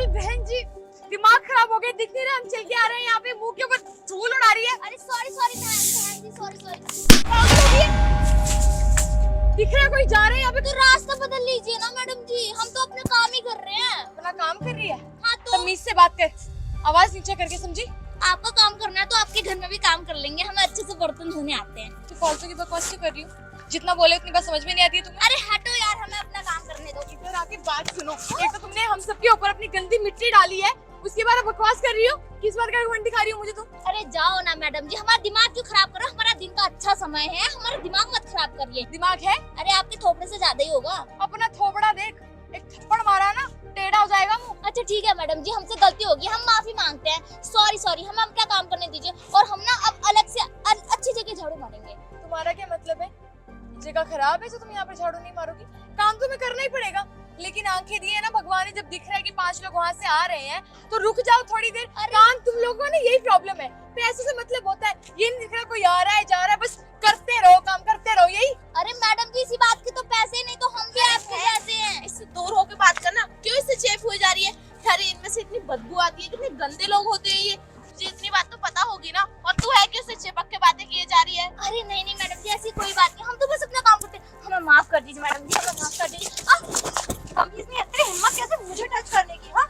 अरे बहन जी, दिमाग खराब हो गया, दिख नहीं रहा, हम चल के आ रहे हैं, यहाँ पे मुंह के ऊपर धूल उड़ा रही है। अरे सॉरी सॉरी बहन जी, सॉरी सॉरी। पागल हो गई है? दिख रहा है कोई जा रहे हैं यहाँ पे? तो रास्ता बदल लीजिए ना मैडम जी, हम तो अपना काम ही कर रहे हैं। अपना काम कर रही है? हाँ तो तमीज से बात कर, आवाज नीचे करके, समझी? आपको काम करना है तो आपके घर में भी काम कर लेंगे, हमें अच्छे से बर्तन धोने आते हैं। तू फालतू की बकवास क्यों कर रही हो? जितना बोले उतनी बात समझ में नहीं आती है तुम्हें। अरे हटो यार, हमें अपना काम करने दो। इधर आके बात सुनो। एक तो तुमने हम सबके ऊपर अपनी गंदी मिट्टी डाली है, उसके बाद अब बकवास कर रही हो। किस बात का घमंड दिखा रही हो मुझे तुम? अरे जाओ ना मैडम जी, हमारा दिमाग क्यों खराब करो, हमारा दिन का अच्छा समय है, हमारा दिमाग मत खराब करिए। दिमाग है? अरे आपके थोपड़े से ज्यादा ही होगा। अपना थोबड़ा देख, एक थप्पड़ मारा ना टेढ़ा हो जाएगा मुंह। अच्छा ठीक है मैडम जी, हमसे गलती होगी, हम माफी मांगते हैं। सॉरी सॉरी, हमें अपना काम करने दीजिए और हम ना अब अलग से अच्छी जगह झाड़ू मारेंगे। तुम्हारा क्या मतलब है? जगह खराब है जो तुम यहाँ पर झाड़ू नहीं मारोगी? काम तुम्हें करना ही पड़ेगा, लेकिन आंखें दी है ना भगवान ने, जब दिख रहा है कि 5 लोग वहाँ से आ रहे हैं तो रुक जाओ थोड़ी देर। काम तुम लोगों ने, यही प्रॉब्लम है, पैसे से मतलब होता है। ये नहीं दिख रहा कोई आ रहा है जा रहा है, बस करते रहो, काम करते रहो, यही। अरे मैडम जी, इसी बात के तो पैसे नहीं तो हम भी आपके जैसे हैं। इससे दूर होके बात करना, क्यों इससे चेप हुई जा रही है? अरे इनमें से इतनी बदबू आती है, कितने गंदे लोग होते हैं ये। तुझे इतनी बात तो पता होगी ना, और तू है कि उससे चिपक के बातें किए जा रही है। अरे नहीं नहीं मैडम जी, ऐसी कोई बात नहीं, हम तो बस अपना काम करते हैं। हमें माफ कर दीजिए मैडम जी, हमें माफ कर दीजिए। हम इसमें इतनी हिम्मत कैसे मुझे टच करने की? हाँ,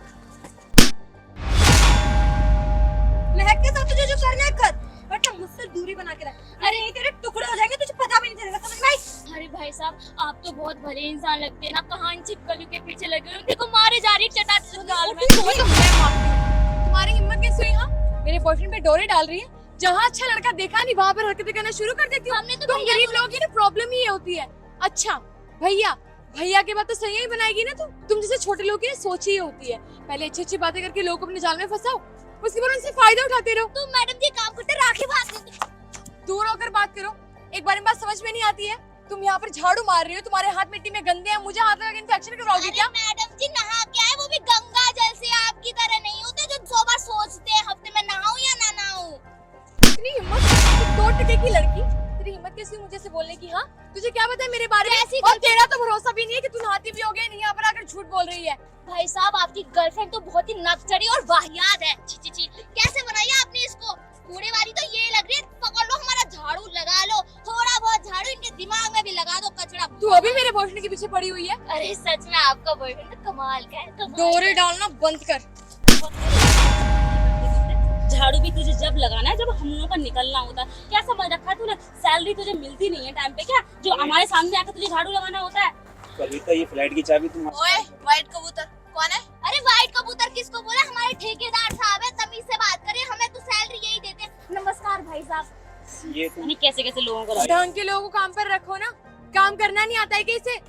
महक के साथ तुझे जो करना है कर, बट मुझसे दूरी बना के रख। अरे नहीं तेरे टुकड़े हो जाएंगे, तुझे पता भी नहीं चलेगा, समझ में आई? अरे भाई साहब, आप तो बहुत भले इंसान लगते हैं ना, कहाँ इन छिपकलियों के पीछे लगे हुए। देखो मारे जा रही चटा गाल में। वो तो मैं मारती हूँ। तुम्हारी हिम्मत कैसे हुई? हाँ, मेरे बॉयफ्रेंड पे डोरे डाल रही है। जहाँ अच्छा लड़का देखा नहीं वहाँ पर हरकतें करना शुरू कर देती हो। हमने तो तुम भैया गरीब लोगों की ना प्रॉब्लम ही ये होती है। अच्छा भैया, भैया के बाद तो सही ही बनाएगी ना तुम जैसे छोटे लोग की सोच ही होती है। पहले अच्छी अच्छी बातें करके लोग अपने जाल में फंसाओ, उसके बाद उनसे फायदा उठाते रहो। तो मैडम जी काम करते राखी बांध देते। दूर होकर बात करो, एक बार बात समझ में नहीं आती है। तुम यहाँ पर झाड़ू मार रही हो, तुम्हारे हाथ मिट्टी में गंदे हैं, मुझे हाथ लगा इन्फेक्शन करवाओगी क्या? मैडम जी नहा के आए, वो भी गंगा जल से, आपकी तरह नहीं होते जो 100 बार सोचते हैं हफ्ते में नहाऊं या ना नहाऊं। इतनी हिम्मत, 2 टके की लड़की, तेरी हिम्मत कैसी मुझे से बोलने की? हाँ, तुझे क्या पता है मेरे बारे में? और तेरा तो भरोसा भी नहीं है कि तू नहाती भी हो गई, नहीं यहाँ पर आकर झूठ बोल रही है। भाई साहब, आपकी गर्लफ्रेंड तो बहुत ही नकचड़ी और वाहियात है। छी छी छी, कैसे बनाया आपने इसको? कूड़े वाली तो ये लग रही है, पकड़ लो हमारा झाड़ू लगा लो, थोड़ा बहुत झाड़ू इनके दिमाग में भी लगा दो, कचरा। तू अभी मेरे बॉयफ्रेंड के पीछे पड़ी हुई है। अरे सच में आपका बॉयफ्रेंड तो कमाल का है, कमाल डोरे डालना बंद कर। झाड़ू भी तुझे जब लगाना है जब हम लोगों का निकलना होता है। क्या समझ रखा है तूने? सैलरी तुझे मिलती नहीं है टाइम पे क्या, जो हमारे सामने आकर तुझे झाड़ू लगाना होता है? कविता, ये फ्लैट की चाबी तुम। ओए व्हाइट कबूतर कौन है? अरे व्हाइट कबूतर किसको बोला? हमारे ठेकेदार साहब है, तमीज से बात करें, हमें तो सैलरी यही देते हैं। नमस्कार भाई साहब। ये तुम कैसे कैसे लोगों को ढंग के लोगों को काम पर रखो ना, काम करना नहीं आता है कैसे?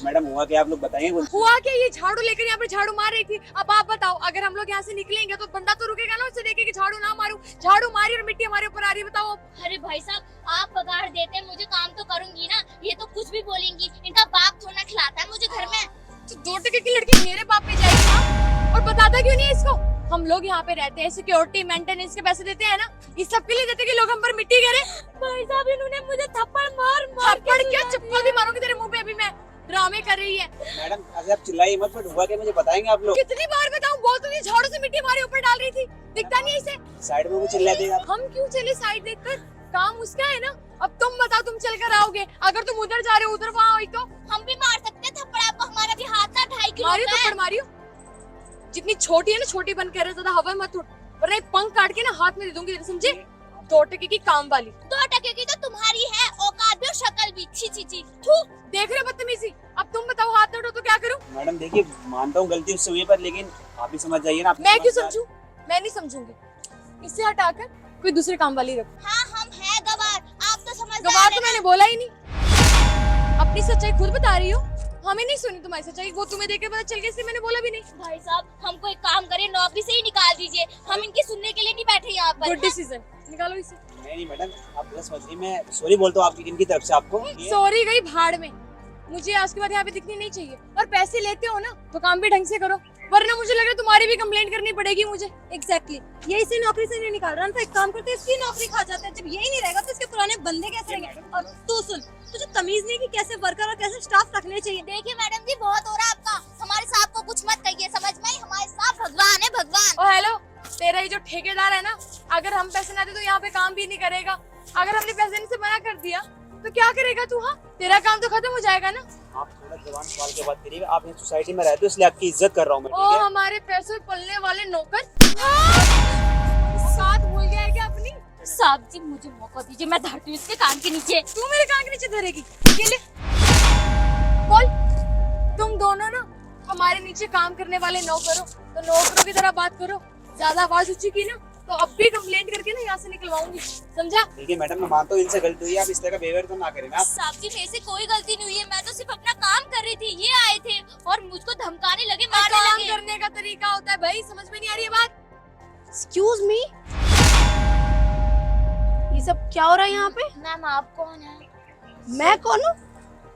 मैडम हुआ क्या, आप लोग बताएंगे कुछ? हुआ क्या? ये झाड़ू लेकर यहाँ पर झाड़ू मार रही थी। अब आप बताओ, अगर हम लोग यहाँ से निकलेंगे तो बंदा तो रुकेगा ना उसे देखे कि झाड़ू ना मारूं। झाड़ू मारी और मिट्टी हमारे ऊपर आ रही है, बताओ। अरे भाई साहब, आप पगार देते हैं, मुझे काम तो करूंगी ना, ये तो कुछ भी बोलेंगी। इनका बाप थोड़ा खिलाता है मुझे घर में। तो 2 टके की लड़की मेरे बाप पे जाएगी ना? और बताता क्यों नहीं है इसको? हम लोग यहाँ पे रहते हैं, सिक्योरिटी मेंटेनेंस के पैसे देते हैं ना, इस सब के लिए देते हैं कि लोग हम पर मिट्टी गिरे। भाई साहब, इन्होंने मुझे थप्पड़ मार थप्पड़ क्या, चप्पल भी मारूंगी तेरे मुंह पे। अभी मैं ड्रामे कर रही है। मैडम अगर आप चिल्लाइए मत, बट हुआ क्या मुझे बताएंगे आप लोग? कितनी बार बताऊं, बोल तो नहीं, झाड़ू से मिट्टी हमारे ऊपर डाल रही थी, दिखता नहीं है इसे? साइड में वो चिल्ला देगा। हम क्यों चले साइड देखकर? काम उसका है ना। अब तुम बताओ, तुम चल कर आओगे? अगर तुम उधर जा रहे हो, उधर वहाँ हुई तो हम भी मार सकते हैं थप्पड़ आपको, हमारा भी हाथ ना 2.5 किलो मारियो, का है। थप्पड़ मारियो। जितनी छोटी है ना, छोटी बन कर ज्यादा हवा मत उड़, वरना एक पंख काट के ना हाथ में दे दूंगी, समझे? 2 टके की काम वाली। 2 टके की तो तुम्हारी है, औकात भी और शक्ल भी। छी छी छी, थू। देख रहे हो बदतमीजी? अब तुम बताओ, हाथ उठो तो क्या करूं? मैडम देखिए, मानता हूँ गलती उससे हुई है, पर लेकिन आप भी समझ जाइए ना। मैं क्यों समझूं? मैं नहीं समझूंगी। इससे हटाकर कोई दूसरे काम वाली रखो। हाँ, हम है गवार, आप तो समझदार गवार है तो ना। मैंने बोला ही नहीं। अपनी सच्चाई खुद बता रही हो, हमें नहीं सुनी तुम्हारी सच्चाई, वो तुम्हें देख के पता चल गया, इसलिए मैंने बोला भी नहीं। भाई साहब, हमको एक काम करें, नौकरी से ही निकाल दीजिए, हम इनकी सुनने के लिए नहीं बैठे यहाँ पर। गुड डिसीजन, निकालो इसे। नहीं मैडम, आप गलत समझ रही, मैं सॉरी बोलता हूँ आपकी इनकी तरफ से आपको। सॉरी गई भाड़ में, मुझे आज के बाद यहाँ पे दिखनी नहीं चाहिए। और पैसे लेते हो ना तो काम भी ढंग से करो, वरना मुझे लग रहा है तुम्हारी भी कंप्लेंट करनी पड़ेगी मुझे। एग्जैक्टली, ये इसे नौकरी से नहीं निकाल रहा था, एक काम करते इसकी नौकरी खा जाता है। जब यही नहीं रहेगा तो इसके पुराने बंदे कैसे रहेंगे? और तू सुन, तुझे तमीज नहीं कि कैसे वर्कर और कैसे स्टाफ रखने चाहिए। देखिए मैडम जी, बहुत हो रहा है आपका, हमारे साहब को कुछ मत कहिए, समझ में आई? हमारे साहब भगवान तेरा ये जो ठेकेदार है ना, अगर हम पैसे ना दे तो यहाँ पे काम भी नहीं करेगा। अगर हमने पैसे देने से मना कर दिया तो क्या करेगा तू? हाँ, तेरा काम तो खत्म हो जाएगा ना। आप थोड़ा जवान सवाल के बात करिए, आप इस सोसाइटी में रहते हो इसलिए आपकी इज्जत कर रहा हूँ मैं, ओ ठीक है? हमारे पैसों पलने वाले नौकर, साथ भूल गया है क्या अपनी? साहब जी मुझे मौका दीजिए, मैं धरती हूँ इसके कान के नीचे। तू मेरे कान के नीचे धरेगी? ये ले बोल, तुम दोनों ना हमारे नीचे काम करने वाले नौकर हो, तो नौकरों की तरह बात करो। ज्यादा आवाज ऊंची की ना तो अब भी कंप्लेंट करके ना यहाँ से निकलवाऊंगी, समझा? ठीक है मैडम, मैं मानता हूँ इनसे गलती हुई है, आप इस तरह का बिहेवियर तो ना करें ना आप। साहब जी मेरे से कोई गलती नहीं हुई है, मैं तो सिर्फ अपना काम कर रही थी। ये आए थे और मुझको धमकाने लगे, मारने काम लगे। करने का तरीका होता है भाई, समझ में नहीं आ रही है बात? एक्सक्यूज मी, ये सब क्या हो रहा है यहाँ पे? मैम आप कौन है? मैं कौन हूँ?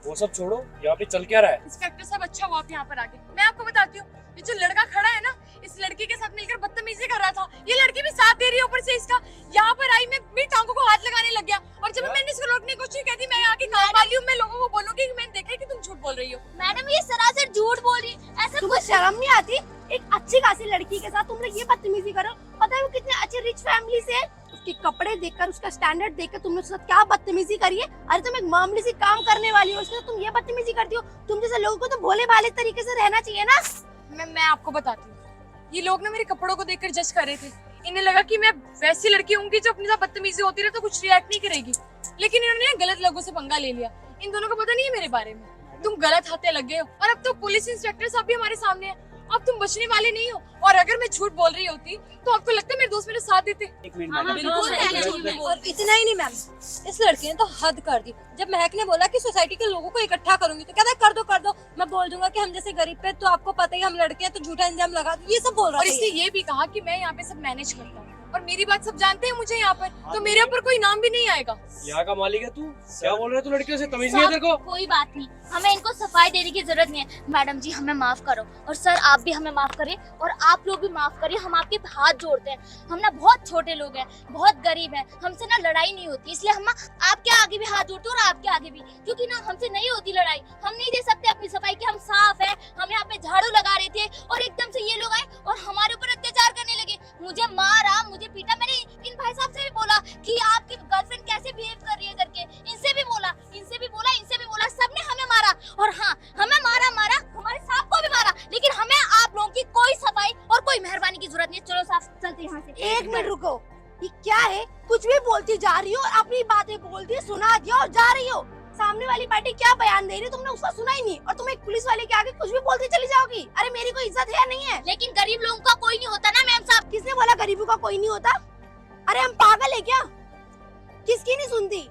वो सब छोड़ो, यहाँ पे चल क्या रहा है? इंस्पेक्टर साहब अच्छा हुआ आप यहाँ पर आ गए। मैं आपको बताती हूँ, ये जो लड़का खड़ा है ना, इस लड़की के साथ मिलकर बदतमीजी कर रहा था। ये लड़की भी साथ दे रही है, ऊपर से इसका यहाँ पर आई, मैं मेरी टांगों को हाथ लगाने लग गया। और जब मैंने इसको रोकने की कोशिश की, मैं यहाँ की काम वाली हूँ, मैं लोगों को बोलूंगी कि मैंने देखा है कि तुम झूठ बोल रही हो। मैडम ये सरासर झूठ बोल रही है, ऐसा तुमको शर्म नहीं आती? एक अच्छी खासी लड़की के साथ तुम लोग ये बदतमीजी करो। पता है वो कितने अच्छे रिच फैमिली से है, उसके कपड़े देखकर, उसका स्टैंडर्ड देखकर तुमने उसके साथ क्या बदतमीजी करी है? अरे तुम एक मामूली सी काम करने वाली हो, उसके साथ तुम ये बदतमीजी करती हो। तुम जैसे लोगों को तो भोले भाले तरीके से रहना चाहिए ना। मैं आपको बताती हूँ, ये लोग ना मेरे कपड़ों को देखकर जज कर रहे थे। इन्हें लगा कि मैं वैसी लड़की होंगी जो अपने साथ बदतमीजी होती रहे तो कुछ रिएक्ट नहीं करेगी, लेकिन इन्होंने गलत लोगों से पंगा ले लिया। इन दोनों को पता नहीं है मेरे बारे में, तुम गलत हाथे लग गए हो। और अब तो पुलिस इंस्पेक्टर साहब भी हमारे सामने है, अब तुम बचने वाले नहीं हो। और अगर मैं झूठ बोल रही होती तो आपको लगता है मेरे दोस्त मेरे साथ देते? एक मिनट हाँ, मैडम, बिल्कुल मैं- और इतना ही नहीं मैम, इस लड़के ने तो हद कर दी। जब महक ने बोला कि सोसाइटी के लोगों को इकट्ठा करूंगी तो कहता है कर दो, मैं बोल दूंगा कि हम जैसे गरीब पे तो आपको पता ही हम लड़के हैं तो झूठा इंजाम लगा दो, ये सब बोल रहा और था इसने ये। ये भी कहा कि मैं यहाँ पे सब मैनेज करता हूँ और मेरी बात सब जानते हैं मुझे यहाँ पर, तो मेरे ऊपर कोई नाम भी नहीं आएगा। यहाँ का मालिक है तू, क्या बोल रहा है तू? लड़कियों से तमीज नहीं है तेरे को? कोई बात नहीं, हमें इनको सफाई देने की जरूरत नहीं है। मैडम जी हमें माफ करो, और सर आप भी हमें माफ करिए, और आप लोग भी माफ करिए। हम आपके हाथ जोड़ते हैं, हम ना बहुत छोटे लोग हैं, बहुत गरीब हैं, हमसे ना लड़ाई नहीं होती, इसलिए हम आपके आगे भी हाथ जोड़ते हैं और आपके आगे भी, क्योंकि ना हमसे नहीं होती लड़ाई। हम नहीं दे सकते अपनी सफाई की, हम साफ है। हम यहाँ पे झाड़ू लगा रहे थे और एकदम से ये लोग आए और हमारे ऊपर अत्याचार करने लगे, मुझे मारा, मुझे पीटा। मैंने इन भाई साहब से भी बोला कि आपकी गर्लफ्रेंड कैसे बिहेव कर रही है करके, इनसे भी बोला, इनसे भी बोला, इनसे भी बोला, सबने हमें मारा। और हाँ, हमें मारा, हमारे साहब को भी मारा, लेकिन हमें आप लोगों की कोई सफाई और कोई मेहरबानी की जरूरत नहीं है। चलो साफ चलते यहाँ से। एक मिनट रुको, ये क्या है? कुछ भी बोलती जा रही हो और अपनी बातें बोलती सुना दिया और जा रही हो। सामने वाली पार्टी क्या बयान दे रही है तुमने उसका सुना ही नहीं, और तुम एक पुलिस वाले के आगे कुछ भी बोलती चली जाओगी। अरे मेरी कोई इज्जत है नहीं है? लेकिन गरीब लोगों का कोई नहीं होता ना मैम साहब। किसने बोला गरीबों का कोई नहीं होता? अरे हम पागल है क्या? किसकी नहीं सुनती?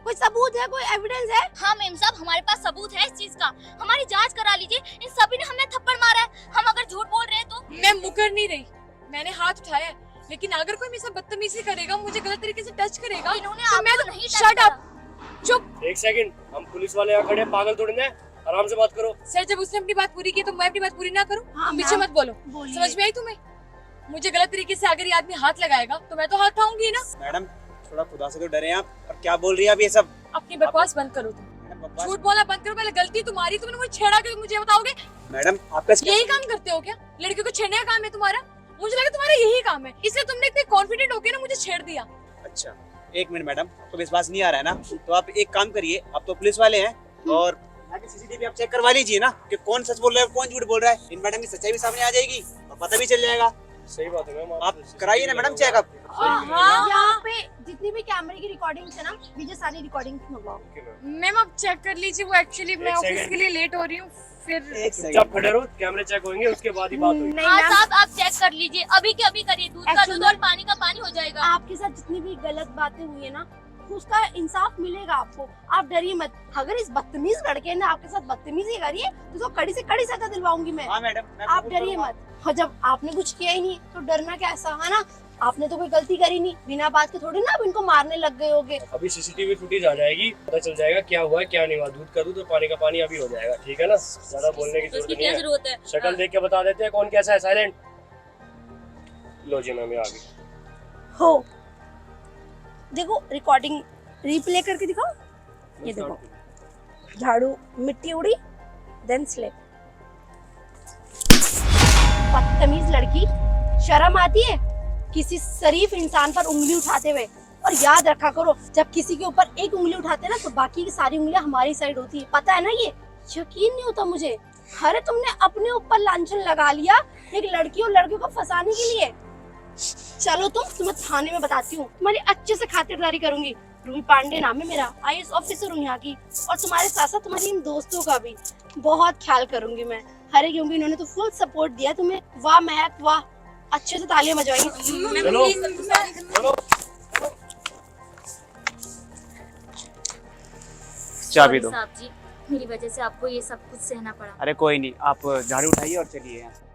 कोई सबूत है, कोई एविडेंस है? हाँ मैम साहब, हमारे पास सबूत है इस चीज का, हमारी जांच करा लीजिए। इन सभी ने हमें थप्पड़ मारा है, हम अगर झूठ बोल रहे हैं तो। मैं मुकर नहीं रही, मैंने हाथ उठाया है, लेकिन अगर कोई मेरे साथ बदतमीजी करेगा, मुझे गलत तरीके से टच करेगा, इन्होंने तो मैं आपको तो नहीं शट टच अप, चुप। एक सेकंड, हम पुलिस वाले यहाँ खड़े हैं, पागल थोड़े ना हैं। आराम से बात करो। सर जब उसने अपनी बात पूरी की तो मैं अपनी बात पूरी ना करूं? हाँ, पीछे मैम। मत बोलो, बोलिए। समझ में आई तुम्हें? मुझे गलत तरीके से अगर ये आदमी हाथ लगाएगा तो मैं तो हाथ उठाऊंगी ना। मैडम थोड़ा खुदा से तो डरे आप, और क्या बोल रही है आप ये सब? अपनी बकवास बंद करो तुम, मैडम बकवास- झूठ बोलना बंद करो। पहले गलती तुम्हारी, तुमने मुझे छेड़ा के मुझे बताओगे? मैडम आपका यही काम करते हो क्या? लड़कियों को छेड़ने का काम है तुम्हारा? मुझे लगा तुम्हारा यही काम है, इसलिए तुमने इतने कॉन्फिडेंट होकर ना मुझे छेड़ दिया। अच्छा एक मिनट मैडम, आपको विश्वास नहीं आ रहा है ना, तो आप एक काम करिए, आप तो पुलिस वाले हैं और सीसीटीवी आप चेक करवा लीजिए ना कि कौन सच बोल रहा है कौन झूठ बोल रहा है। इन मैडम की सच्चाई भी सामने आ जाएगी और पता भी चल जाएगा। सही बात है मैम, आप कराइए ना मैडम चेक। आप हाँ यहाँ पे जितनी भी कैमरे की रिकॉर्डिंग है ना, मुझे सारी रिकॉर्डिंग मंगवाओ। मैम आप चेक कर लीजिए, वो एक्चुअली मैं एक ऑफिस सेकंड। के लिए लेट हो रही हूँ, फिर एक जब सेकंड खड़े रहो, कैमरे चेक होंगे, उसके बाद ही बात होगी। नहीं हाँ मैम, साहब आप चेक कर लीजिए, अभी के अभी करिए, दूध का Actually- दूध और पानी का पानी हो जाएगा। आपके साथ जितनी भी गलत बातें हुई है ना, उसका इंसाफ मिलेगा आपको। आप डरिए मत। अगर इस बदतमीज लड़के ने आपके साथ बदतमीजी करी है तो उसको कड़ी से कड़ी सजा दिलवाऊंगी मैं। हाँ मैडम मैं आप कबूल डरिए करूंगा। मत। और जब आपने कुछ किया ही नहीं तो डरना कैसा है ना? आपने तो कोई गलती करी नहीं, बिना बात के थोड़ी ना आप इनको मारने लग गए होगे। अभी सीसीटीवी फुटेज आ जाएगी, पता चल जाएगा क्या हुआ है क्या नहीं हुआ। दूध का दूध और पानी का पानी अभी हो जाएगा, ठीक है ना? ज्यादा बोलने की तो इसकी जरूरत क्या नहीं है, जरूरत है? शक्ल देख के बता देते हैं कौन कैसा है। साइलेंट लो जी मैम, ये आ गई। हो देखो, रिकॉर्डिंग रिप्ले करके दिखाओ। ये देखो, झाड़ू मिट्टी उड़ी, देन स्लिप। बदतमीज लड़की, शर्म आती है? किसी शरीफ इंसान पर उंगली उठाते हुए। और याद रखा करो, जब किसी के ऊपर एक उंगली उठाते हैं ना तो बाकी की सारी उंगलियां हमारी साइड होती है, पता है ना ये? यकीन नहीं होता मुझे। अरे तुमने अपने ऊपर लांछन लगा लिया एक लड़की और लड़कियों को फंसाने के लिए। चलो तुम्हें थाने में बताती हूँ, तुम्हारी अच्छे से खातिरदारी करूंगी। रूही पांडे नाम है मेरा, IAS ऑफिसर हूँ यहाँ की, और तुम्हारे साथ साथ तुम्हारी इन दोस्तों का भी बहुत ख्याल करूंगी मैं। अरे क्योंकि इन्होंने तो फुल सपोर्ट दिया तुम्हें। वाह महक वाह, अच्छे से तालियां बजवाएंगे। चलो चलो। चाबी दो। साहब जी, मेरी वजह से आपको ये सब कुछ सहना पड़ा। अरे कोई नहीं, आप झाड़ू उठाइए और चलिए यहाँ से।